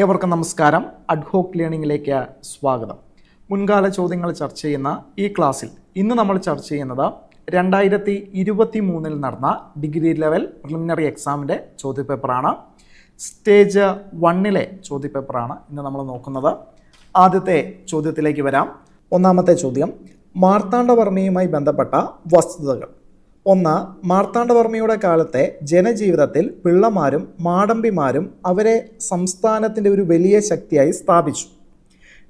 ഏവർക്കും നമസ്കാരം. അഡ്ഹോക്ക് ലേണിംഗിലേക്ക് സ്വാഗതം. മുൻകാല ചോദ്യങ്ങൾ ചർച്ച ചെയ്യുന്ന ഈ ക്ലാസ്സിൽ ഇന്ന് നമ്മൾ ചർച്ച ചെയ്യുന്നത് 2023 നടന്ന ഡിഗ്രി ലെവൽ പ്രിലിമിനറി എക്സാമിൻ്റെ ചോദ്യപേപ്പറാണ്. സ്റ്റേജ് 1 ചോദ്യപേപ്പറാണ് ഇന്ന് നമ്മൾ നോക്കുന്നത്. ആദ്യത്തെ ചോദ്യത്തിലേക്ക് വരാം. ഒന്നാമത്തെ ചോദ്യം, മാർത്താണ്ഡവർമ്മയുമായി ബന്ധപ്പെട്ട വസ്തുതകൾ. 1. മാർത്താണ്ഡവർമ്മയുടെ കാലത്തെ ജനജീവിതത്തിൽ പിള്ളമാരും മാടമ്പിമാരും അവരെ സംസ്ഥാനത്തിൻ്റെ ഒരു വലിയ ശക്തിയായി സ്ഥാപിച്ചു.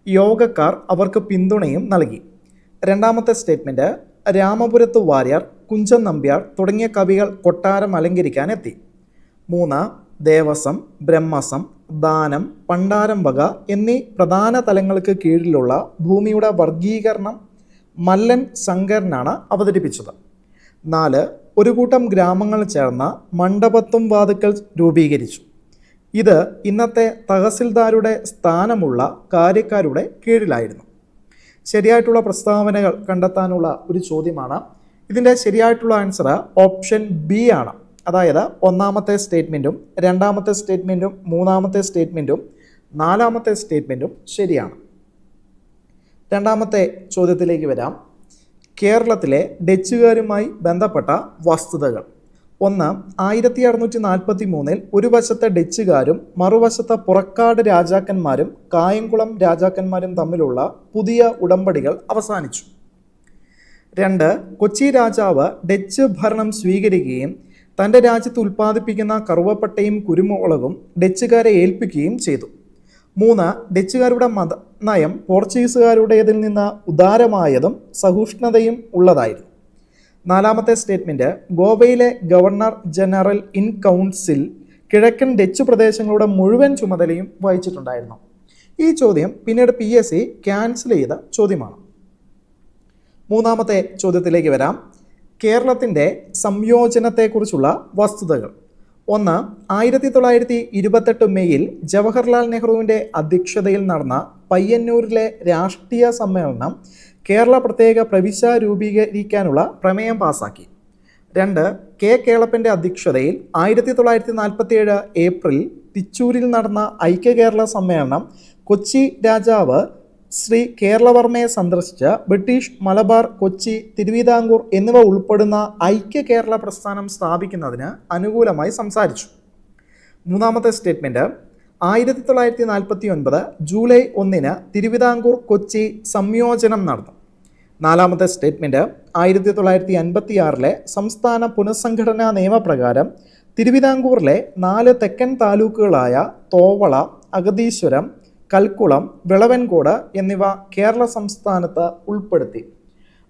യോഗക്കാർ അവർക്ക് പിന്തുണയും നൽകി. രണ്ടാമത്തെ സ്റ്റേറ്റ്മെൻറ്റ്, രാമപുരത്ത് വാര്യർ, കുഞ്ചൻ നമ്പ്യാർ തുടങ്ങിയ കവികൾ കൊട്ടാരം അലങ്കരിക്കാനെത്തി. 3. ദേവസ്വം, ബ്രഹ്മസം, ദാനം, പണ്ടാരം വക എന്നീ പ്രധാന തലങ്ങൾക്ക് കീഴിലുള്ള ഭൂമിയുടെ വർഗീകരണം മല്ലൻ ശങ്കരനാണ് അവതരിപ്പിച്ചത്. 4. ഒരു കൂട്ടം ഗ്രാമങ്ങൾ ചേർന്ന മണ്ഡപത്തും വാതുക്കൽ രൂപീകരിച്ചു. ഇത് ഇന്നത്തെ തഹസിൽദാരുടെ സ്ഥാനമുള്ള കാര്യക്കാരുടെ കീഴിലായിരുന്നു. ശരിയായിട്ടുള്ള പ്രസ്താവനകൾ കണ്ടെത്താനുള്ള ഒരു ചോദ്യമാണ്. ഇതിൻ്റെ ശരിയായിട്ടുള്ള ആൻസർ ഓപ്ഷൻ ബി ആണ്. അതായത് ഒന്നാമത്തെ സ്റ്റേറ്റ്മെൻറ്റും രണ്ടാമത്തെ സ്റ്റേറ്റ്മെൻറ്റും മൂന്നാമത്തെ സ്റ്റേറ്റ്മെൻറ്റും നാലാമത്തെ സ്റ്റേറ്റ്മെൻറ്റും ശരിയാണ്. രണ്ടാമത്തെ ചോദ്യത്തിലേക്ക് വരാം. കേരളത്തിലെ ഡച്ചുകാരുമായി ബന്ധപ്പെട്ട വസ്തുതകൾ. 1. 1643 ഒരു വശത്തെ ഡച്ചുകാരും മറുവശത്തെ പുറക്കാട് രാജാക്കന്മാരും കായംകുളം രാജാക്കന്മാരും തമ്മിലുള്ള പുതിയ ഉടമ്പടികൾ അവസാനിച്ചു. 2. കൊച്ചി രാജാവ് ഡച്ച് ഭരണം സ്വീകരിക്കുകയും തൻ്റെ രാജ്യത്ത് ഉൽപ്പാദിപ്പിക്കുന്ന കറുവപ്പട്ടയും കുരുമുളകും ഡച്ചുകാരെ ഏൽപ്പിക്കുകയും ചെയ്തു. 3. ഡച്ചുകാരുടെ നയം പോർച്ചുഗീസുകാരുടേതിൽ നിന്ന് ഉദാരമായതും സഹിഷ്ണുതയും ഉള്ളതായിരുന്നു. നാലാമത്തെ സ്റ്റേറ്റ്മെൻറ്റ്, ഗോവയിലെ ഗവർണർ ജനറൽ ഇൻ കൗൺസിൽ കിഴക്കൻ ഡച്ച് പ്രദേശങ്ങളുടെ മുഴുവൻ ചുമതലയും വഹിച്ചിട്ടുണ്ടായിരുന്നു. ഈ ചോദ്യം പിന്നീട് PSC ക്യാൻസൽ ചെയ്ത ചോദ്യമാണ്. മൂന്നാമത്തെ ചോദ്യത്തിലേക്ക് വരാം. കേരളത്തിൻ്റെ സംയോജനത്തെക്കുറിച്ചുള്ള വസ്തുതകൾ. 1. 1928 മെയ്യിൽ ജവഹർലാൽ നെഹ്റുവിൻ്റെ അധ്യക്ഷതയിൽ നടന്ന പയ്യന്നൂരിലെ രാഷ്ട്രീയ സമ്മേളനം കേരള പ്രത്യേക പ്രവിശ്യ രൂപീകരിക്കാനുള്ള പ്രമേയം പാസാക്കി. 2. കെ കേളപ്പൻ്റെ അധ്യക്ഷതയിൽ 1947 ഏപ്രിൽ തിച്ചൂരിൽ നടന്ന ഐക്യ കേരള സമ്മേളനം കൊച്ചി രാജാവ് ശ്രീ കേരളവർമ്മയെ സന്ദർശിച്ച് ബ്രിട്ടീഷ് മലബാർ, കൊച്ചി, തിരുവിതാംകൂർ എന്നിവ ഉൾപ്പെടുന്ന ഐക്യ കേരള പ്രസ്ഥാനം സ്ഥാപിക്കുന്നതിന് അനുകൂലമായി സംസാരിച്ചു. മൂന്നാമത്തെ സ്റ്റേറ്റ്മെൻറ്റ്, 1949 ജൂലൈ 1 തിരുവിതാംകൂർ കൊച്ചി സംയോജനം നടന്നു. നാലാമത്തെ സ്റ്റേറ്റ്മെൻറ്റ്, 1956 സംസ്ഥാന പുനഃസംഘടനാ നിയമപ്രകാരം തിരുവിതാംകൂറിലെ 4 തെക്കൻ താലൂക്കുകളായ തോവള, അഗതീശ്വരം, കൽക്കുളം, വിളവൻകോട് എന്നിവ കേരള സംസ്ഥാനത്ത് ഉൾപ്പെടുത്തി.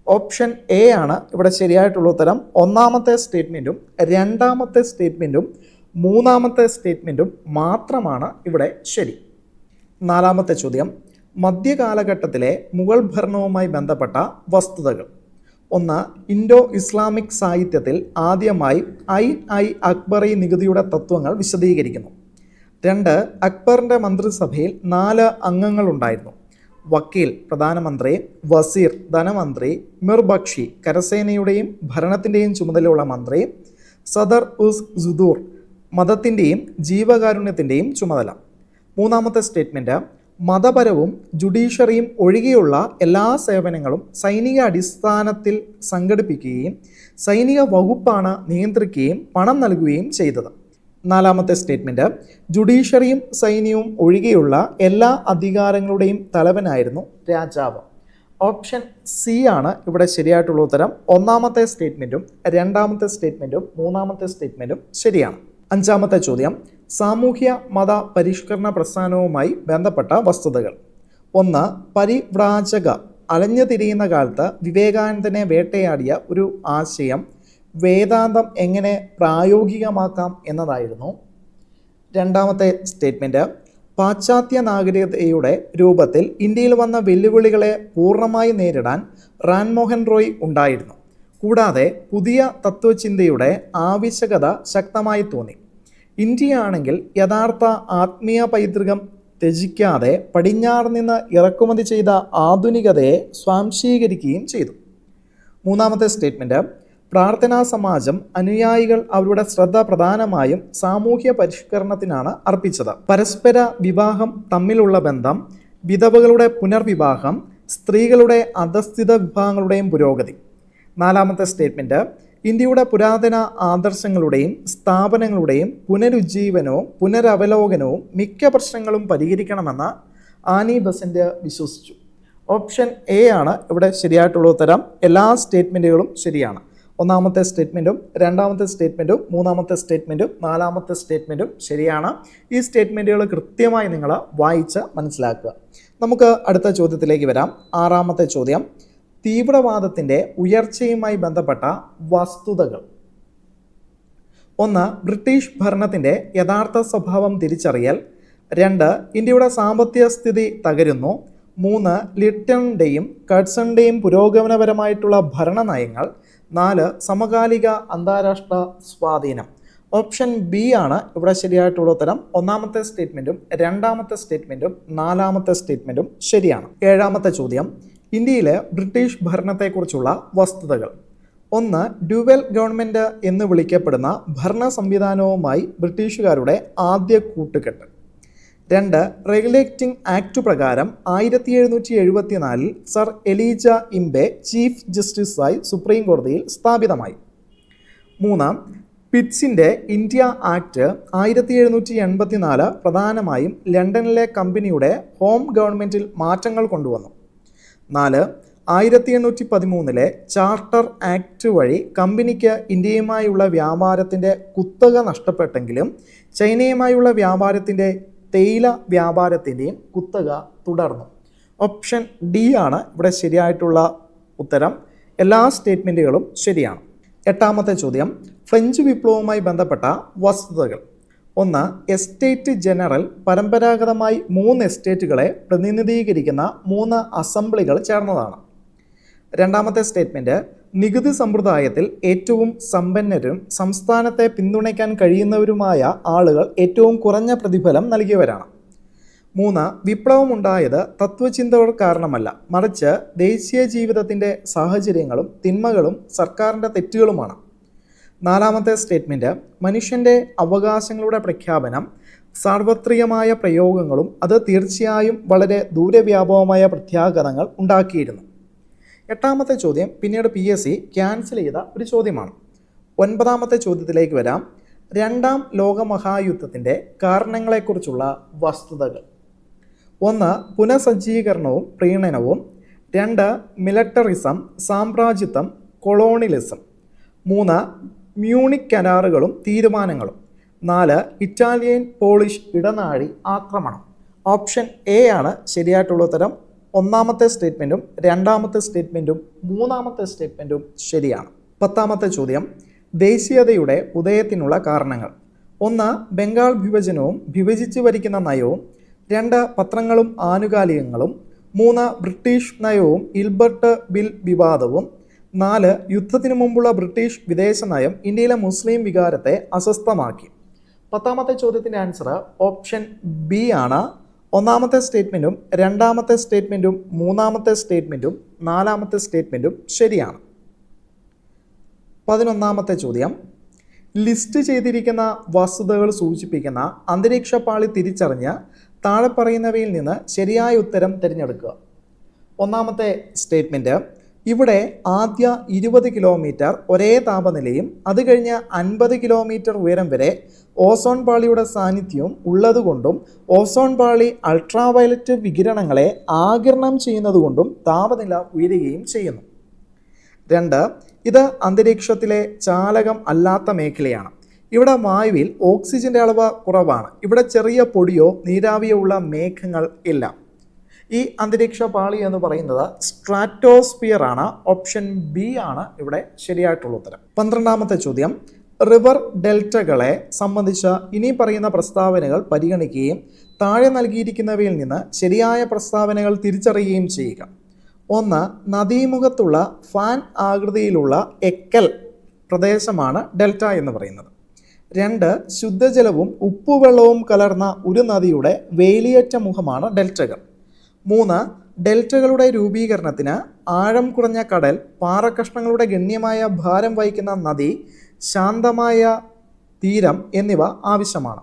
ഓപ്ഷൻ എ ആണ് ഇവിടെ ശരിയായിട്ടുള്ള ഉത്തരം. ഒന്നാമത്തെ സ്റ്റേറ്റ്മെൻറ്റും രണ്ടാമത്തെ സ്റ്റേറ്റ്മെൻറ്റും മൂന്നാമത്തെ സ്റ്റേറ്റ്മെൻറ്റും മാത്രമാണ് ഇവിടെ ശരി. നാലാമത്തെ ചോദ്യം, മധ്യകാലഘട്ടത്തിലെ മുഗൾ ഭരണവുമായി ബന്ധപ്പെട്ട വസ്തുതകൾ. 1. ഇൻഡോ ഇസ്ലാമിക് സാഹിത്യത്തിൽ ആദ്യമായി ഐ അക്ബറി നികുതിയുടെ തത്വങ്ങൾ വിശദീകരിക്കുന്നു. 2. അക്ബറിൻ്റെ മന്ത്രിസഭയിൽ 4 അംഗങ്ങളുണ്ടായിരുന്നു. വക്കീൽ പ്രധാനമന്ത്രി, വസീർ ധനമന്ത്രി, മിർബക്ഷി കരസേനയുടെയും ഭരണത്തിൻ്റെയും ചുമതലയുള്ള മന്ത്രി, സദർ ഉസ് സുദൂർ മതത്തിൻ്റെയും ജീവകാരുണ്യത്തിൻ്റെയും ചുമതല. മൂന്നാമത്തെ സ്റ്റേറ്റ്മെൻറ്റ്, മതപരവും ജുഡീഷ്യറിയും ഒഴികെയുള്ള എല്ലാ സേവനങ്ങളും സൈനിക അടിസ്ഥാനത്തിൽ സംഘടിപ്പിക്കുകയും സൈനിക വകുപ്പാണ് നിയന്ത്രിക്കുകയും പണം നൽകുകയും ചെയ്തത്. നാലാമത്തെ സ്റ്റേറ്റ്മെൻറ്റ്, ജുഡീഷ്യറിയും സൈന്യവും ഒഴികെയുള്ള എല്ലാ അധികാരങ്ങളുടെയും തലവനായിരുന്നു രാജാവ്. ഓപ്ഷൻ സി ആണ് ഇവിടെ ശരിയായിട്ടുള്ള ഉത്തരം. ഒന്നാമത്തെ സ്റ്റേറ്റ്മെൻറ്റും രണ്ടാമത്തെ സ്റ്റേറ്റ്മെൻറ്റും മൂന്നാമത്തെ സ്റ്റേറ്റ്മെൻറ്റും ശരിയാണ്. അഞ്ചാമത്തെ ചോദ്യം, സാമൂഹ്യ മത പരിഷ്കരണ പ്രസ്ഥാനവുമായി ബന്ധപ്പെട്ട വസ്തുതകൾ. 1. പരിവ്രാജക അലഞ്ഞു തിരിയുന്ന കാലത്ത് വിവേകാനന്ദനെ വേട്ടയാടിയ ഒരു ആശയം വേദാന്തം എങ്ങനെ പ്രായോഗികമാക്കാം എന്നതായിരുന്നു. രണ്ടാമത്തെ സ്റ്റേറ്റ്മെൻറ്റ്, പാശ്ചാത്യ നാഗരികതയുടെ രൂപത്തിൽ ഇന്ത്യയിൽ വന്ന വെല്ലുവിളികളെ പൂർണ്ണമായി നേരിടാൻ റാൻമോഹൻ റോയ് ഉണ്ടായിരുന്നു. കൂടാതെ പുതിയ തത്വചിന്തയുടെ ആവശ്യകത ശക്തമായി തോന്നി. ഇന്ത്യയാണെങ്കിൽ യഥാർത്ഥ ആത്മീയ പൈതൃകം ത്യജിക്കാതെ പടിഞ്ഞാറ് നിന്ന് ഇറക്കുമതി ചെയ്ത ആധുനികതയെ സ്വാംശീകരിക്കുകയും ചെയ്തു. മൂന്നാമത്തെ സ്റ്റേറ്റ്മെൻറ്റ്, പ്രാർത്ഥനാ സമാജം അനുയായികൾ അവരുടെ ശ്രദ്ധ പ്രധാനമായും സാമൂഹ്യ പരിഷ്കരണത്തിനാണ് അർപ്പിച്ചത്. പരസ്പര വിവാഹം, തമ്മിലുള്ള ബന്ധം, വിധവകളുടെ പുനർവിവാഹം, സ്ത്രീകളുടെ അധസ്ഥിത വിഭാഗങ്ങളുടെയും പുരോഗതി. 4ാമത്തെ സ്റ്റേറ്റ്മെൻറ്റ്, ഇന്ത്യയുടെ പുരാതന ആദർശങ്ങളുടെയും സ്ഥാപനങ്ങളുടെയും പുനരുജ്ജീവനവും പുനരവലോകനവും മിക്ക പ്രശ്നങ്ങളും പരിഹരിക്കണമെന്ന് ആനി ബസന്റ് വിശ്വസിച്ചു. ഓപ്ഷൻ എ ആണ് ഇവിടെ ശരിയായിട്ടുള്ള ഉത്തരം. എല്ലാ സ്റ്റേറ്റ്മെൻറ്റുകളും ശരിയാണ്. 1ാമത്തെ സ്റ്റേറ്റ്മെൻറ്റും 2ാമത്തെ സ്റ്റേറ്റ്മെൻറ്റും 3ാമത്തെ സ്റ്റേറ്റ്മെൻറ്റും 4ാമത്തെ സ്റ്റേറ്റ്മെൻറ്റും ശരിയാണ്. ഈ സ്റ്റേറ്റ്മെൻറ്റുകൾ കൃത്യമായി നിങ്ങൾ വായിച്ച് മനസ്സിലാക്കുക. നമുക്ക് അടുത്ത ചോദ്യത്തിലേക്ക് വരാം. 6ാമത്തെ ചോദ്യം, തീവ്രവാദത്തിൻ്റെ ഉയർച്ചയുമായി ബന്ധപ്പെട്ട വസ്തുതകൾ. 1. ബ്രിട്ടീഷ് ഭരണത്തിൻ്റെ യഥാർത്ഥ സ്വഭാവം തിരിച്ചറിയൽ. 2. ഇന്ത്യയുടെ സാമ്പത്തിക സ്ഥിതി തകരുന്നു. 3. ലിറ്റണിൻ്റെയും കട്സണിൻ്റെയും പുരോഗമനപരമായിട്ടുള്ള ഭരണനയങ്ങൾ. 4. സമകാലിക അന്താരാഷ്ട്ര സ്വാധീനം. ഓപ്ഷൻ ബി ആണ് ഇവിടെ ശരിയായിട്ടുള്ള ഉത്തരം. 1ാമത്തെ സ്റ്റേറ്റ്മെൻറ്റും 2ാമത്തെ സ്റ്റേറ്റ്മെൻറ്റും 4ാമത്തെ സ്റ്റേറ്റ്മെൻറ്റും ശരിയാണ്. 7ാമത്തെ ചോദ്യം, ഇന്ത്യയിലെ ബ്രിട്ടീഷ് ഭരണത്തെക്കുറിച്ചുള്ള വസ്തുതകൾ. 1. ഡ്യുവൽ ഗവൺമെൻറ് എന്ന് വിളിക്കപ്പെടുന്ന ഭരണ സംവിധാനവുമായി ബ്രിട്ടീഷുകാരുടെ ആദ്യ കൂട്ടുകെട്ട്. 2. റെഗുലേറ്റിംഗ് ആക്ട് പ്രകാരം 1774 സർ എലീജ ഇംബെ ചീഫ് ജസ്റ്റിസായി സുപ്രീം കോടതിയിൽ സ്ഥാപിതമായി. 3. പിറ്റ്സിൻ്റെ ഇന്ത്യ ആക്ട് 1784 പ്രധാനമായും ലണ്ടനിലെ കമ്പനിയുടെ ഹോം ഗവൺമെൻറ്റിൽ മാറ്റങ്ങൾ കൊണ്ടുവന്നു. 4. 1813 ചാർട്ടർ ആക്ട് വഴി കമ്പനിക്ക് ഇന്ത്യയുമായുള്ള വ്യാപാരത്തിൻ്റെ കുത്തക നഷ്ടപ്പെട്ടെങ്കിലും ചൈനയുമായുള്ള വ്യാപാരത്തിൻ്റെ തേയില വ്യാപാരത്തിൻ്റെയും കുത്തക തുടർന്നു. ഓപ്ഷൻ ഡി ആണ് ഇവിടെ ശരിയായിട്ടുള്ള ഉത്തരം. എല്ലാ സ്റ്റേറ്റ്മെൻറ്റുകളും ശരിയാണ്. 8ാമത്തെ ചോദ്യം, ഫ്രഞ്ച് വിപ്ലവവുമായി ബന്ധപ്പെട്ട വസ്തുതകൾ. 1. എസ്റ്റേറ്റ് ജനറൽ പരമ്പരാഗതമായി 3 എസ്റ്റേറ്റുകളെ പ്രതിനിധീകരിക്കുന്ന 3 അസംബ്ലികൾ ചേർന്നതാണ്. 2ാമത്തെ സ്റ്റേറ്റ്മെൻറ്റ്, നികുതി സമ്പ്രദായത്തിൽ ഏറ്റവും സമ്പന്നരും സംസ്ഥാനത്തെ പിന്തുണയ്ക്കാൻ കഴിയുന്നവരുമായ ആളുകൾ ഏറ്റവും കുറഞ്ഞ പ്രതിഫലം നൽകിയവരാണ്. 3. വിപ്ലവമുണ്ടായത് തത്വചിന്തകൾ കാരണമല്ല, മറിച്ച് ദേശീയ ജീവിതത്തിൻ്റെ സാഹചര്യങ്ങളും തിന്മകളും സർക്കാരിൻ്റെ തെറ്റുകളുമാണ്. 4ാമത്തെ സ്റ്റേറ്റ്മെൻറ്റ്, മനുഷ്യൻ്റെ അവകാശങ്ങളുടെ പ്രഖ്യാപനം സാർവത്രികമായ പ്രയോഗങ്ങളും അത് തീർച്ചയായും വളരെ ദൂരവ്യാപകമായ പ്രത്യാഘാതങ്ങൾ ഉണ്ടാക്കിയിരുന്നു. 8ാമത്തെ ചോദ്യം പിന്നീട് PSC ക്യാൻസൽ ചെയ്ത ഒരു ചോദ്യമാണ്. 9ാമത്തെ ചോദ്യത്തിലേക്ക് വരാം. 2ാം ലോകമഹായുദ്ധത്തിൻ്റെ കാരണങ്ങളെക്കുറിച്ചുള്ള വസ്തുതകൾ. 1. പുനഃസജ്ജീകരണവും പ്രീണനവും. 2. മിലിറ്ററിസം, സാമ്രാജ്യത്വം, കൊളോണിയലിസം. 3. മ്യൂണിക് കരാറുകളും തീരുമാനങ്ങളും. 4. ഇറ്റാലിയൻ പോളിഷ് ഇടനാഴി ആക്രമണം. ഓപ്ഷൻ എ ആണ് ശരിയായിട്ടുള്ള ഉത്തരം. 1ാമത്തെ സ്റ്റേറ്റ്മെൻറ്റും 2ാമത്തെ സ്റ്റേറ്റ്മെൻറ്റും 3ാമത്തെ സ്റ്റേറ്റ്മെൻറ്റും ശരിയാണ്. 10ാമത്തെ ചോദ്യം, ദേശീയതയുടെ ഉദയത്തിനുള്ള കാരണങ്ങൾ. 1. ബംഗാൾ വിഭജനവും വിഭജിച്ച് ഭരിക്കുന്ന നയവും. 2. പത്രങ്ങളും ആനുകാലികങ്ങളും. 3. ബ്രിട്ടീഷ് നയവും ഇൽബർട്ട് ബിൽ വിവാദവും. 4. യുദ്ധത്തിനു മുമ്പുള്ള ബ്രിട്ടീഷ് വിദേശ നയം ഇന്ത്യയിലെ മുസ്ലിം വികാരത്തെ അസ്വസ്ഥമാക്കി. 10ാമത്തെ ചോദ്യത്തിൻ്റെ ആൻസർ ഓപ്ഷൻ ബി ആണ്. 1ാമത്തെ സ്റ്റേറ്റ്മെൻറ്റും 2ാമത്തെ സ്റ്റേറ്റ്മെൻറ്റും 3ാമത്തെ സ്റ്റേറ്റ്മെൻറ്റും 4ാമത്തെ സ്റ്റേറ്റ്മെൻറ്റും ശരിയാണ്. 11ാമത്തെ ചോദ്യം, ലിസ്റ്റ് ചെയ്തിരിക്കുന്ന വസ്തുതകൾ സൂചിപ്പിക്കുന്ന അന്തരീക്ഷ പാളി തിരിച്ചറിഞ്ഞ് താഴെ പറയുന്നവയിൽ നിന്ന് ശരിയായ ഉത്തരം തിരഞ്ഞെടുക്കുക. 1ാമത്തെ സ്റ്റേറ്റ്മെൻറ്റ്, ഇവിടെ ആദ്യ 20 കിലോമീറ്റർ ഒരേ താപനിലയും അത് കഴിഞ്ഞ് 50 കിലോമീറ്റർ ഉയരം വരെ ഓസോൺ പാളിയുടെ സാന്നിധ്യവും ഉള്ളതുകൊണ്ടും ഓസോൺ പാളി അൾട്രാവയലറ്റ് വികിരണങ്ങളെ ആഗിരണം ചെയ്യുന്നതുകൊണ്ടും താപനില ഉയരുകയും ചെയ്യുന്നു. 2. ഇത് അന്തരീക്ഷത്തിലെ ചാലകം അല്ലാത്ത മേഖലയാണ്. ഇവിടെ വായുവിൽ ഓക്സിജൻ്റെ അളവ് കുറവാണ്. ഇവിടെ ചെറിയ പൊടിയോ നീരാവിയോ ഉള്ള മേഘങ്ങൾ ഇല്ല. ഈ അന്തരീക്ഷ പാളി എന്ന് പറയുന്നത് സ്ട്രാറ്റോസ്ഫിയർ ആണ്. ഓപ്ഷൻ ബി ആണ് ഇവിടെ ശരിയായിട്ടുള്ള ഉത്തരം. 12ാമത്തെ ചോദ്യം, റിവർ ഡെൽറ്റകളെ സംബന്ധിച്ച ഇനി പറയുന്ന പ്രസ്താവനകൾ പരിഗണിക്കുകയും താഴെ നൽകിയിരിക്കുന്നവയിൽ നിന്ന് ശരിയായ പ്രസ്താവനകൾ തിരിച്ചറിയുകയും ചെയ്യുക. 1. നദീമുഖത്തുള്ള ഫാൻ ആകൃതിയിലുള്ള എക്കൽ പ്രദേശമാണ് ഡെൽറ്റ എന്ന് പറയുന്നത്. 2. ശുദ്ധജലവും ഉപ്പുവെള്ളവും കലർന്ന ഒരു നദിയുടെ വേലിയേറ്റ മുഖമാണ് ഡെൽറ്റകൾ. 3. ഡെൽറ്റകളുടെ രൂപീകരണത്തിന് ആഴം കുറഞ്ഞ കടൽ, പാറക്കഷ്ണങ്ങളുടെ ഗണ്യമായ ഭാരം വഹിക്കുന്ന നദി, ശാന്തമായ തീരം എന്നിവ ആവശ്യമാണ്.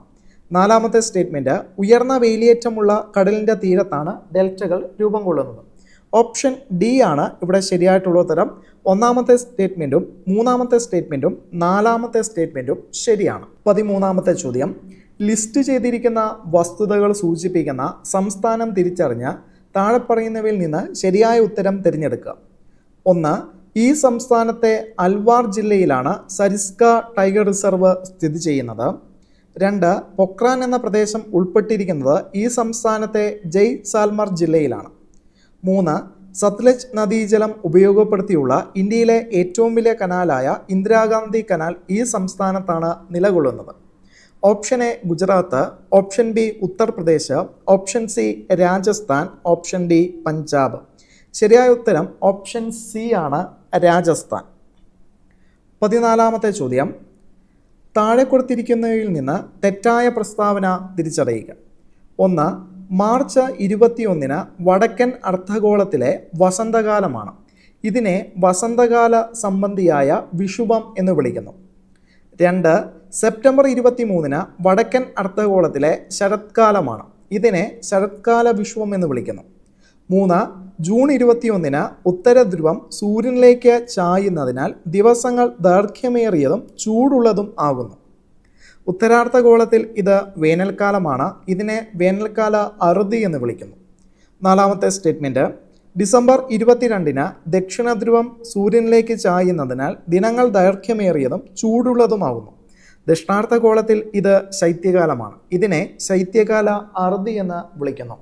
നാലാമത്തെ സ്റ്റേറ്റ്മെൻറ്റ്, ഉയർന്ന വേലിയേറ്റമുള്ള കടലിൻ്റെ തീരത്താണ് ഡെൽറ്റകൾ രൂപം കൊള്ളുന്നത്. ഓപ്ഷൻ ഡി ആണ് ഇവിടെ ശരിയായിട്ടുള്ള ഉത്തരം. ഒന്നാമത്തെ സ്റ്റേറ്റ്മെൻറ്റും മൂന്നാമത്തെ സ്റ്റേറ്റ്മെൻറ്റും നാലാമത്തെ സ്റ്റേറ്റ്മെൻറ്റും ശരിയാണ്. 13ാമത്തെ ചോദ്യം, ലിസ്റ്റ് ചെയ്തിരിക്കുന്ന വസ്തുതകൾ സൂചിപ്പിക്കുന്ന സംസ്ഥാനം തിരിച്ചറിഞ്ഞ് താഴെ പറയുന്നവയിൽ നിന്ന് ശരിയായ ഉത്തരം തിരഞ്ഞെടുക്കുക. 1. ഈ സംസ്ഥാനത്തെ അൽവാർ ജില്ലയിലാണ് സരിസ്ക ടൈഗർ റിസർവ് സ്ഥിതി ചെയ്യുന്നത്. 2. പൊക്രാൻ എന്ന പ്രദേശം ഉൾപ്പെട്ടിരിക്കുന്നത് ഈ സംസ്ഥാനത്തെ ജയ്സാൽമർ ജില്ലയിലാണ്. 3. സത്ലജ് നദീജലം ഉപയോഗപ്പെടുത്തിയുള്ള ഇന്ത്യയിലെ ഏറ്റവും വലിയ കനാലായ ഇന്ദിരാഗാന്ധി കനാൽ ഈ സംസ്ഥാനത്താണ് നിലകൊള്ളുന്നത്. Option A Gujarat, option B Uttar Pradesh, option C Rajasthan, option D Punjab. ശരിയായ ഉത്തരം ഓപ്ഷൻ സി ആണ്, രാജസ്ഥാൻ. 14ാമത്തെ ചോദ്യം, താഴെ കൊടുത്തിരിക്കുന്നവയിൽ നിന്ന് തെറ്റായ പ്രസ്താവന തിരിച്ചറിയുക. 1. മാർച്ച് 21 വടക്കൻ അർദ്ധഗോളത്തിലെ വസന്തകാലമാണ്. ഇതിനെ വസന്തകാല സംബന്ധിയായ വിഷുവം എന്ന് വിളിക്കുന്നു. 2. സെപ്റ്റംബർ 23 വടക്കൻ അർദ്ധഗോളത്തിലെ ശരത്കാലമാണ്. ഇതിനെ ശരത്കാല വിഷുവം എന്ന് വിളിക്കുന്നു. 3. ജൂൺ 21 ഉത്തരധ്രുവം സൂര്യനിലേക്ക് ചായുന്നതിനാൽ ദിവസങ്ങൾ ദൈർഘ്യമേറിയതും ചൂടുള്ളതും ആകുന്നു. ഉത്തരാർദ്ധഗോളത്തിൽ ഇത് വേനൽക്കാലമാണ്. ഇതിനെ വേനൽക്കാല അറുതി എന്ന് വിളിക്കുന്നു. 4ാമത്തെ സ്റ്റേറ്റ്മെൻറ്റ്, ഡിസംബർ 22 ദക്ഷിണധ്രുവം സൂര്യനിലേക്ക് ചായുന്നതിനാൽ ദിനങ്ങൾ ദൈർഘ്യമേറിയതും ചൂടുള്ളതുമാകുന്നു. ദക്ഷിണാർദ്ധഗോളത്തിൽ ഇത് ശൈത്യകാലമാണ്. ഇതിനെ ശൈത്യകാല അറുതി എന്ന് വിളിക്കുന്നു.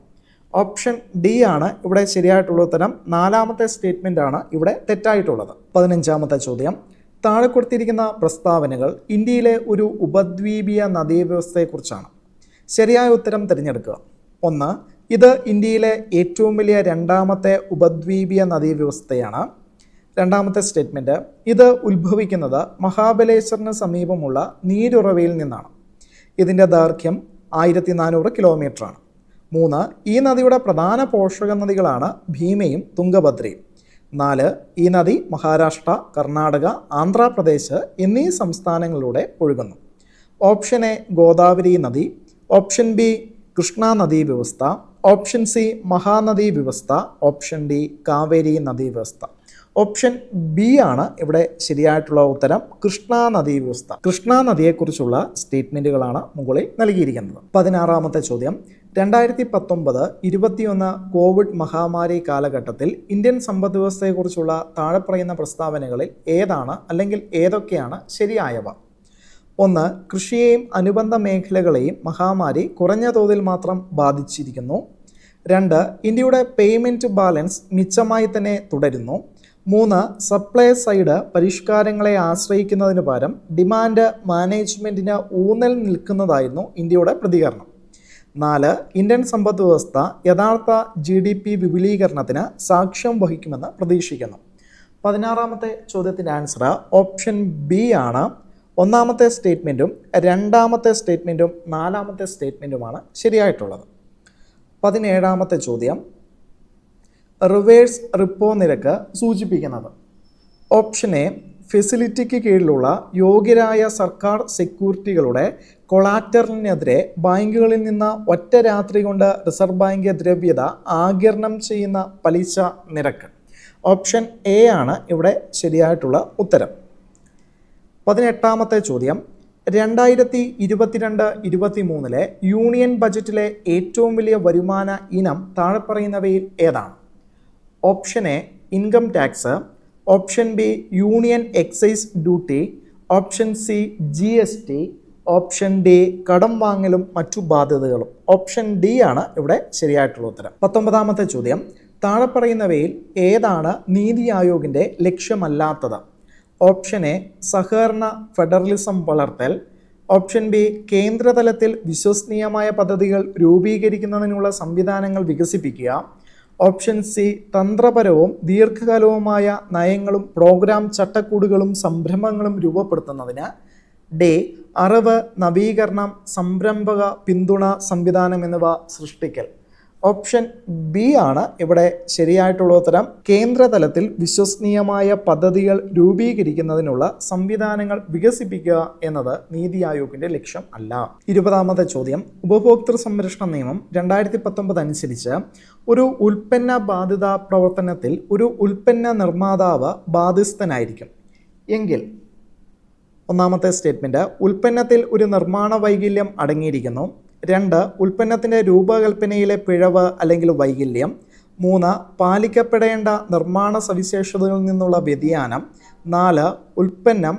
ഓപ്ഷൻ ഡി ആണ് ഇവിടെ ശരിയായിട്ടുള്ള ഉത്തരം. 4ാമത്തെ സ്റ്റേറ്റ്മെൻ്റ് ആണ് ഇവിടെ തെറ്റായിട്ടുള്ളത്. 15ാമത്തെ ചോദ്യം, താഴെ കൊടുത്തിരിക്കുന്ന പ്രസ്താവനകൾ ഇന്ത്യയിലെ ഒരു ഉപദ്വീപീയ നദീവ്യവസ്ഥയെക്കുറിച്ചാണ്. ശരിയായ ഉത്തരം തിരഞ്ഞെടുക്കുക. 1. ഇത് ഇന്ത്യയിലെ ഏറ്റവും വലിയ രണ്ടാമത്തെ ഉപദ്വീപീയ നദീവ്യവസ്ഥയാണ്. 2ാമത്തെ സ്റ്റേറ്റ്മെൻറ്റ്, ഇത് ഉത്ഭവിക്കുന്നത് മഹാബലേശ്വറിന് സമീപമുള്ള നീരുറവയിൽ നിന്നാണ്. ഇതിൻ്റെ ദൈർഘ്യം 1400 കിലോമീറ്ററാണ്. 3. ഈ നദിയുടെ പ്രധാന പോഷക നദികളാണ് ഭീമയും തുംഗഭദ്രയും. 4. ഈ നദി മഹാരാഷ്ട്ര, കർണാടക, ആന്ധ്രാപ്രദേശ് എന്നീ സംസ്ഥാനങ്ങളിലൂടെ ഒഴുകുന്നു. ഓപ്ഷൻ എ ഗോദാവരി നദി, ഓപ്ഷൻ ബി കൃഷ്ണ നദീ വ്യവസ്ഥ, ഓപ്ഷൻ സി മഹാനദീ വ്യവസ്ഥ, ഓപ്ഷൻ ഡി കാവേരി നദീ വ്യവസ്ഥ. ഓപ്ഷൻ ബി ആണ് ഇവിടെ ശരിയായിട്ടുള്ള ഉത്തരം, കൃഷ്ണ നദീ വ്യവസ്ഥ. കൃഷ്ണ നദിയെക്കുറിച്ചുള്ള സ്റ്റേറ്റ്മെൻറ്റുകളാണ് മുകളിൽ നൽകിയിരിക്കുന്നത്. 16ാമത്തെ ചോദ്യം, 2019-21 കോവിഡ് മഹാമാരി കാലഘട്ടത്തിൽ ഇന്ത്യൻ സമ്പദ് വ്യവസ്ഥയെക്കുറിച്ചുള്ള താഴെ പറയുന്ന പ്രസ്താവനകളിൽ ഏതാണ് അല്ലെങ്കിൽ ഏതൊക്കെയാണ് ശരിയായവ? 1. കൃഷിയെയും അനുബന്ധ മേഖലകളെയും മഹാമാരി കുറഞ്ഞ തോതിൽ മാത്രം ബാധിച്ചിരിക്കുന്നു. 2. ഇന്ത്യയുടെ പേയ്മെൻറ്റ് ബാലൻസ് മിച്ചമായി തന്നെ തുടരുന്നു. 3. സപ്ലൈ സൈഡ് പരിഷ്കാരങ്ങളെ ആശ്രയിക്കുന്നതിന് പകരം ഡിമാൻഡ് മാനേജ്മെൻറ്റിന് ഊന്നൽ നിൽക്കുന്നതായിരുന്നു ഇന്ത്യയുടെ പ്രതികരണം. 4. ഇന്ത്യൻ സമ്പദ് വ്യവസ്ഥ യഥാർത്ഥ GDP വിപുലീകരണത്തിന് സാക്ഷ്യം വഹിക്കുമെന്ന് പ്രതീക്ഷിക്കുന്നു. 16ാമത്തെ ചോദ്യത്തിൻ്റെ ആൻസർ ഓപ്ഷൻ ബി ആണ്. 1ാമത്തെ സ്റ്റേറ്റ്മെൻറ്റും 2ാമത്തെ സ്റ്റേറ്റ്മെൻറ്റും 4ാമത്തെ സ്റ്റേറ്റ്മെൻറ്റുമാണ് ശരിയായിട്ടുള്ളത്. 17ാമത്തെ ചോദ്യം, റിവേഴ്സ് റിപ്പോ നിരക്ക് സൂചിപ്പിക്കുന്നത്? ഓപ്ഷൻ എ ഫെസിലിറ്റിക്ക് കീഴിലുള്ള യോഗ്യരായ സർക്കാർ സെക്യൂരിറ്റികളുടെ കൊളാറ്ററലിനെതിരെ ബാങ്കുകളിൽ നിന്ന് ഒറ്റ രാത്രി കൊണ്ട് റിസർവ് ബാങ്ക് ദ്രവ്യത ആഗിരണം ചെയ്യുന്ന പലിശ നിരക്ക്. ഓപ്ഷൻ എ ആണ് ഇവിടെ ശരിയായിട്ടുള്ള ഉത്തരം. 18ാമത്തെ ചോദ്യം, 2022-23 യൂണിയൻ ബജറ്റിലെ ഏറ്റവും വലിയ വരുമാന ഇനം താഴെ പറയുന്നവയിൽ ഏതാണ്? Option A income tax, option B union excise duty, option C GST, option D കടം വാങ്ങലും മറ്റു ബാധ്യതകളും. ഓപ്ഷൻ ഡി ആണ് ഇവിടെ ശരിയായിട്ടുള്ള ഉത്തരം. 19ാമത്തെ ചോദ്യം, താഴെ പറയുന്നവയിൽ ഏതാണ് നീതി ആയോഗിൻ്റെ ലക്ഷ്യമല്ലാത്തത്? ഓപ്ഷൻ എ സഹകരണ ഫെഡറലിസം വളർത്തൽ, ഓപ്ഷൻ ബി കേന്ദ്രതലത്തിൽ വിശ്വസനീയമായ പദ്ധതികൾ രൂപീകരിക്കുന്നതിനുള്ള സംവിധാനങ്ങൾ വികസിപ്പിക്കുക, ഓപ്ഷൻ സി തന്ത്രപരവും ദീർഘകാലവുമായ നയങ്ങളും പ്രോഗ്രാം ചട്ടക്കൂടുകളും സംരംഭങ്ങളും രൂപപ്പെടുത്തുന്നതിന്, ഡി അറിവ് നവീകരണം സംരംഭക പിന്തുണ സംവിധാനം എന്നിവ സൃഷ്ടിക്കൽ. ഓപ്ഷൻ ബി ആണ് ഇവിടെ ശരിയായിട്ടുള്ള ഉത്തരം. കേന്ദ്രതലത്തിൽ വിശ്വസനീയമായ പദ്ധതികൾ രൂപീകരിക്കുന്നതിനുള്ള സംവിധാനങ്ങൾ വികസിപ്പിക്കുക എന്നത് നീതി ആയോഗിന്റെ ലക്ഷ്യം അല്ല. 20ാമത്തെ ചോദ്യം, ഉപഭോക്തൃ സംരക്ഷണ നിയമം 2019 അനുസരിച്ച് ഒരു ഉൽപ്പന്ന ബാധിത പ്രവർത്തനത്തിൽ ഒരു ഉൽപ്പന്ന നിർമ്മാതാവ് ബാധ്യസ്ഥനായിരിക്കും എങ്കിൽ, ഒന്നാമത്തെ സ്റ്റേറ്റ്മെന്റ്, ഉൽപ്പന്നത്തിൽ ഒരു നിർമ്മാണ വൈകല്യം അടങ്ങിയിരിക്കുന്നു. 2, ഉൽപ്പന്നത്തിൻ്റെ രൂപകൽപ്പനയിലെ പിഴവ് അല്ലെങ്കിൽ വൈകല്യം. 3, പാലിക്കപ്പെടേണ്ട നിർമ്മാണ സവിശേഷതകളിൽ നിന്നുള്ള വ്യതിയാനം. 4, ഉൽപ്പന്നം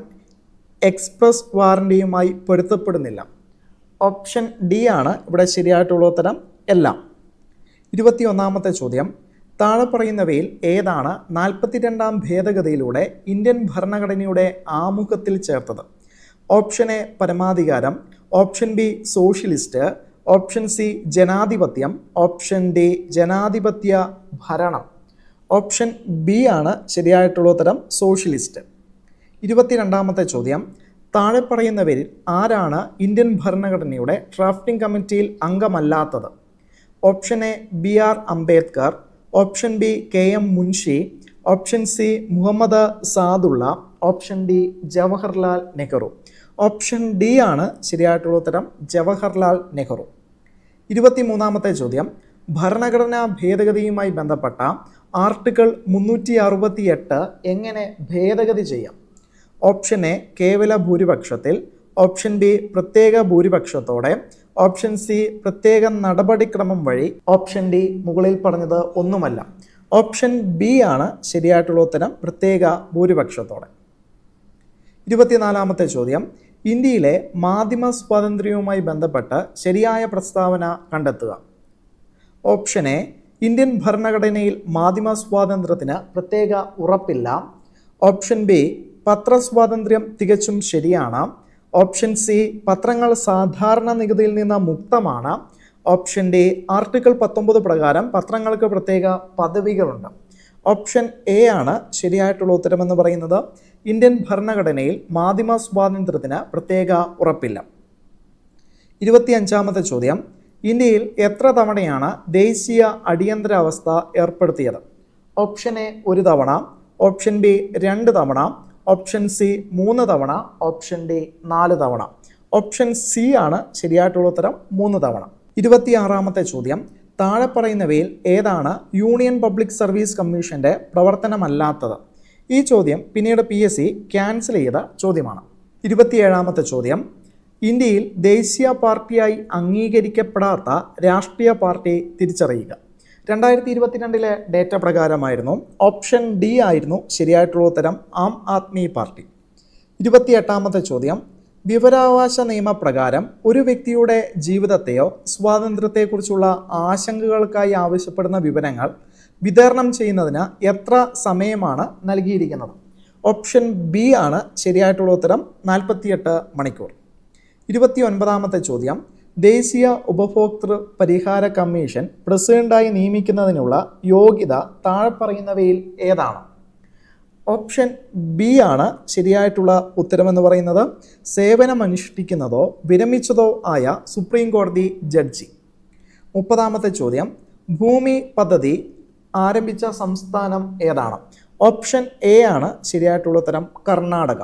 എക്സ്പ്രസ് വാറണ്ടിയുമായി പൊരുത്തപ്പെടുന്നില്ല. ഓപ്ഷൻ ഡി ആണ് ഇവിടെ ശരിയായിട്ടുള്ള ഉത്തരം. എല്ലാം. 21ാമത്തെ ചോദ്യം, താഴെ പറയുന്നവയിൽ ഏതാണ് 42ാം ഭേദഗതിയിലൂടെ ഇന്ത്യൻ ഭരണഘടനയുടെ ആമുഖത്തിൽ ചേർത്തത്? ഓപ്ഷൻ എ പരമാധികാരം, option B socialist, option C ജനാധിപത്യം, ഓപ്ഷൻ ഡി ജനാധിപത്യ ഭരണം. ഓപ്ഷൻ ബി ആണ് ശരിയായിട്ടുള്ള ഉത്തരം, സോഷ്യലിസ്റ്റ്. 22ാമത്തെ ചോദ്യം, താഴെ പറയുന്നവരിൽ ആരാണ് ഇന്ത്യൻ ഭരണഘടനയുടെ ഡ്രാഫ്റ്റിംഗ് കമ്മിറ്റിയിൽ അംഗമല്ലാത്തത്? Option A BR Ambedkar, option B KM Munshi, option C Muhammad Saadulla, option D Jawaharlal Nehru. Option D ആണ് ശരിയായിട്ടുള്ള ഉത്തരം, ജവഹർലാൽ നെഹ്റു. 23ാമത്തെ ചോദ്യം, ഭരണഘടനാ ഭേദഗതിയുമായി ബന്ധപ്പെട്ട ആർട്ടിക്കിൾ 368 എങ്ങനെ ഭേദഗതി ചെയ്യാം? ഓപ്ഷൻ എ കേവല ഭൂരിപക്ഷത്തിൽ, ഓപ്ഷൻ ബി പ്രത്യേക ഭൂരിപക്ഷത്തോടെ, ഓപ്ഷൻ സി പ്രത്യേക നടപടിക്രമം വഴി, ഓപ്ഷൻ ഡി മുകളിൽ പറഞ്ഞത് ഒന്നുമല്ല. ഓപ്ഷൻ ബി ആണ് ശരിയായിട്ടുള്ള ഉത്തരം, പ്രത്യേക ഭൂരിപക്ഷത്തോടെ. 24ാമത്തെ ചോദ്യം, ഇന്ത്യയിലെ മാധ്യമ സ്വാതന്ത്ര്യവുമായി ബന്ധപ്പെട്ട് ശരിയായ പ്രസ്താവന കണ്ടെത്തുക. ഓപ്ഷൻ എ, ഇന്ത്യൻ ഭരണഘടനയിൽ മാധ്യമ സ്വാതന്ത്ര്യത്തിന് പ്രത്യേക ഉറപ്പില്ല. ഓപ്ഷൻ ബി, പത്രസ്വാതന്ത്ര്യം തികച്ചും ശരിയാണ്. ഓപ്ഷൻ സി, പത്രങ്ങൾ സാധാരണ നികുതിയിൽ നിന്ന് മുക്തമാണ്. ഓപ്ഷൻ ഡി, ആർട്ടിക്കിൾ 19 പ്രകാരം പത്രങ്ങൾക്ക് പ്രത്യേക പദവികളുണ്ട്. ഓപ്ഷൻ എ ആണ് ശരിയായിട്ടുള്ള ഉത്തരമെന്ന് പറയുന്നത്. ഇന്ത്യൻ ഭരണഘടനയിൽ മാധ്യമ സ്വാതന്ത്ര്യത്തിന് പ്രത്യേക ഉറപ്പില്ല. 25ാമത്തെ ചോദ്യം, ഇന്ത്യയിൽ എത്ര തവണയാണ് ദേശീയ അടിയന്തരാവസ്ഥ ഏർപ്പെടുത്തിയത്? ഓപ്ഷൻ എ 1 തവണ, ഓപ്ഷൻ ബി 2 തവണ, ഓപ്ഷൻ സി 3 തവണ, ഓപ്ഷൻ ഡി 4 തവണ. ഓപ്ഷൻ സി ആണ് ശരിയായിട്ടുള്ള ഉത്തരം, 3 തവണ. 26ാമത്തെ ചോദ്യം, താഴെ പറയുന്നവയിൽ ഏതാണ് യൂണിയൻ പബ്ലിക് സർവീസ് കമ്മീഷന്റെ പ്രവർത്തനമല്ലാത്തത്? ഈ ചോദ്യം പിന്നീട് PSC ക്യാൻസൽ ചെയ്ത ചോദ്യമാണ്. 27ാമത്തെ ചോദ്യം, ഇന്ത്യയിൽ ദേശീയ പാർട്ടിയായി അംഗീകരിക്കപ്പെടാത്ത രാഷ്ട്രീയ പാർട്ടി തിരിച്ചറിയുക. 2022 ഡേറ്റ പ്രകാരമായിരുന്നു. ഓപ്ഷൻ ഡി ആയിരുന്നു ശരിയായിട്ടുള്ള ഉത്തരം, ആം ആദ്മി പാർട്ടി. 28ാമത്തെ ചോദ്യം, വിവരാവകാശ നിയമപ്രകാരം ഒരു വ്യക്തിയുടെ ജീവിതത്തെയോ സ്വാതന്ത്ര്യത്തെക്കുറിച്ചുള്ള ആശങ്കകൾക്കായി ആവശ്യപ്പെടുന്ന വിവരങ്ങൾ വിതരണം ചെയ്യുന്നതിന് എത്ര സമയമാണ് നൽകിയിരിക്കുന്നത്? ഓപ്ഷൻ ബി ആണ് ശരിയായിട്ടുള്ള ഉത്തരം, 48 മണിക്കൂർ. 29ാമത്തെ ചോദ്യം, ദേശീയ ഉപഭോക്തൃ പരിഹാര കമ്മീഷൻ പ്രസിഡന്റായി നിയമിക്കുന്നതിനുള്ള യോഗ്യത താഴെ പറയുന്നവയിൽ ഏതാണ്? ഓപ്ഷൻ ബി ആണ് ശരിയായിട്ടുള്ള ഉത്തരമെന്ന് പറയുന്നത്, സേവനമനുഷ്ഠിക്കുന്നതോ വിരമിച്ചതോ ആയ സുപ്രീം കോടതി ജഡ്ജി. 30ാമത്തെ ചോദ്യം, ഭൂമി പദ്ധതി ആരംഭിച്ച സംസ്ഥാനം ഏതാണ്? ഓപ്ഷൻ എ ആണ് ശരിയായിട്ടുള്ള ഉത്തരം, കർണാടക.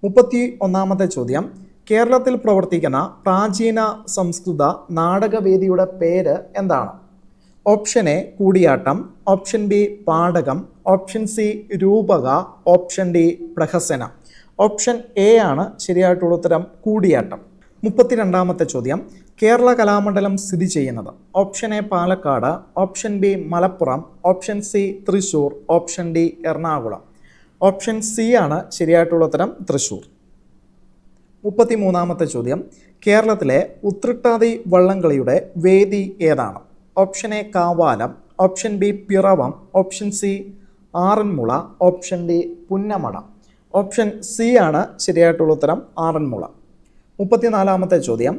31ാമത്തെ ചോദ്യം, കേരളത്തിൽ പ്രവർത്തിക്കുന്ന പ്രാചീന സംസ്കൃത നാടകവേദിയുടെ പേര് എന്താണ്? Option A Koodiyattam, option B പാടകം, ഓപ്ഷൻ സി രൂപക, ഓപ്ഷൻ ഡി പ്രഹസന. ഓപ്ഷൻ എ ആണ് ശരിയായിട്ടുള്ള ഉത്തരം, കൂടിയാട്ടം. 32ാമത്തെ ചോദ്യം, കേരള കലാമണ്ഡലം സ്ഥിതി ചെയ്യുന്നത്? Option A Palakkad, option B Malappuram, option C Thrissur, option D Ernakulam. Option C ആണ് ശരിയായിട്ടുള്ള ഉത്തരം, തൃശ്ശൂർ. 33ാമത്തെ ചോദ്യം, കേരളത്തിലെ ഉത്രട്ടാതി വള്ളംകളിയുടെ വേദി ഏതാണ്? Option A Kavalam, option B Piravam, option C Aranmula, option D Punnamada. Option C ആണ് ശരിയായിട്ടുള്ള ഉത്തരം, ആറന്മുള. 34ാമത്തെ ചോദ്യം,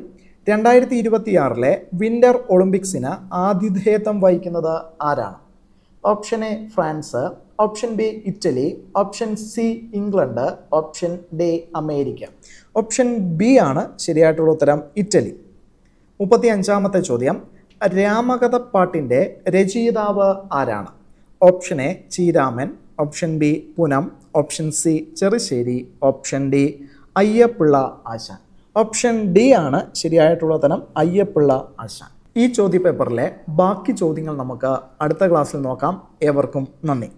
2026 വിന്റർ ഒളിമ്പിക്സിന് ആതിഥേയത്വം വഹിക്കുന്നത് ആരാണ്? Option A France, option B Italy, option C England, option D America. Option B ആണ് ശരിയായിട്ടുള്ള ഉത്തരം, ഇറ്റലി. 35ാമത്തെ ചോദ്യം, രാമകഥപ്പാട്ടിൻ്റെ രചയിതാവ് ആരാണ്? Option A Cheeraman, option B Punam, option C Cherusseri, option D Ayyappilla Asan. Option D ആണ് ശരിയായിട്ടുള്ള ഉത്തരം, അയ്യപ്പിള്ള ആശാൻ. ഈ ചോദ്യപേപ്പറിലെ ബാക്കി ചോദ്യങ്ങൾ നമുക്ക് അടുത്ത ക്ലാസ്സിൽ നോക്കാം. ഏവർക്കും നന്ദി.